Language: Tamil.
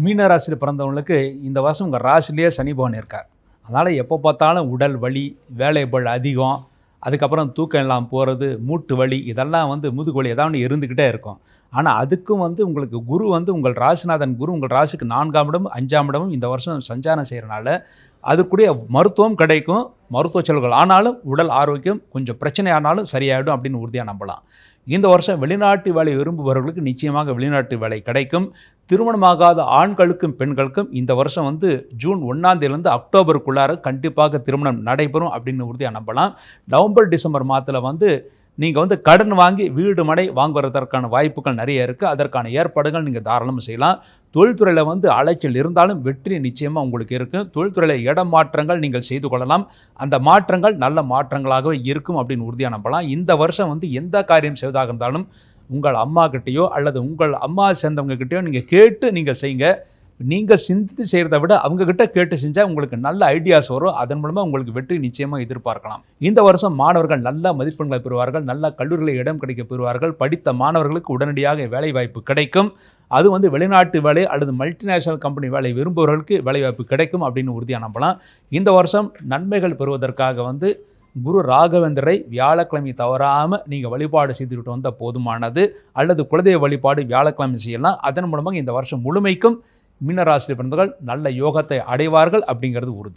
மீன ராசியில் பிறந்தவங்களுக்கு இந்த வருஷம் உங்கள் ராசிலேயே சனி பகவான் இருக்கார். அதனால் எப்போ பார்த்தாலும் உடல் வலி, வேலைப்பள் அதிகம், அதுக்கப்புறம் தூக்கம் இல்லாமல் போகிறது, மூட்டு வலி, இதெல்லாம் முதுகு வலி ஏதாவது இருந்துக்கிட்டே இருக்கும். ஆனால் அதுக்கும் உங்களுக்கு குரு உங்கள் ராசிநாதன் குரு உங்கள் ராசிக்கு 4ஆம் இடம் 5ஆம் இடமும் இந்த வருஷம் சஞ்சாரம் செய்கிறனால அதுக்குரிய மருத்துவம் கிடைக்கும், மருத்துவ செலவுகள் ஆனாலும் உடல் ஆரோக்கியம் கொஞ்சம் பிரச்சனை ஆனாலும் சரியாயிடும் அப்படின்னு உறுதியாக நம்பலாம். இந்த வருஷம் வெளிநாட்டு வேலை விரும்புபவர்களுக்கு நிச்சயமாக வெளிநாட்டு வேலை கிடைக்கும். திருமணமாகாத ஆண்களுக்கும் பெண்களுக்கும் இந்த வருஷம் ஜூன் 1ஆம் தேதியிலிருந்து அக்டோபருக்குள்ளார கண்டிப்பாக திருமணம் நடைபெறும் அப்படின்னு உறுதியாக நம்பலாம். நவம்பர் டிசம்பர் மாதத்தில் நீங்கள் கடன் வாங்கி வீடு மனை வாங்குவதற்கான வாய்ப்புகள் நிறைய இருக்குது. அதற்கான ஏற்பாடுகள் நீங்கள் தாராளமாக செய்யலாம். தொழில்துறையில் அலைச்சல் இருந்தாலும் வெற்றி நிச்சயமாக உங்களுக்கு இருக்குது. தொழில்துறையில் இடம் மாற்றங்கள் நீங்கள் செய்து கொள்ளலாம். அந்த மாற்றங்கள் நல்ல மாற்றங்களாகவே இருக்கும் அப்படின்னு உறுதியாக நம்பலாம். இந்த வருஷம் எந்த காரியம் செய்வதாக இருந்தாலும் உங்கள் அம்மா கிட்டேயோ அல்லது உங்கள் அம்மா சேர்ந்தவங்க கிட்டேயோ நீங்கள் கேட்டு நீங்கள் செய்யுங்க. நீங்கள் சிந்தித்து செய்கிறத விட அவங்கக்கிட்ட கேட்டு செஞ்சால் உங்களுக்கு நல்ல ஐடியாஸ் வரும். அதன் மூலமாக உங்களுக்கு வெற்றி நிச்சயமாக எதிர்பார்க்கலாம். இந்த வருஷம் மாணவர்கள் நல்ல மதிப்பெண்களை பெறுவார்கள், நல்ல கல்லூரிகளில் இடம் கிடைக்க பெறுவார்கள். படித்த மாணவர்களுக்கு உடனடியாக வேலை வாய்ப்பு கிடைக்கும். அது வெளிநாட்டு வேலை அல்லது மல்டிநேஷனல் கம்பெனி வேலை விரும்புபவர்களுக்கு வேலைவாய்ப்பு கிடைக்கும் அப்படின்னு உறுதியாக நம்பலாம். இந்த வருஷம் நன்மைகள் பெறுவதற்காக குரு ராகவேந்திரை வியாழக்கிழமை தவறாமல் நீங்கள் வழிபாடு செய்துவிட்டு வந்தால் போதுமானது. அல்லது குலதெய்வ வழிபாடு வியாழக்கிழமை செய்யலாம். அதன் மூலமாக இந்த வருஷம் முழுமைக்கும் மீனராசியில் பிறந்தவர்கள் நல்ல யோகத்தை அடைவார்கள் அப்படிங்கிறது உறுதி.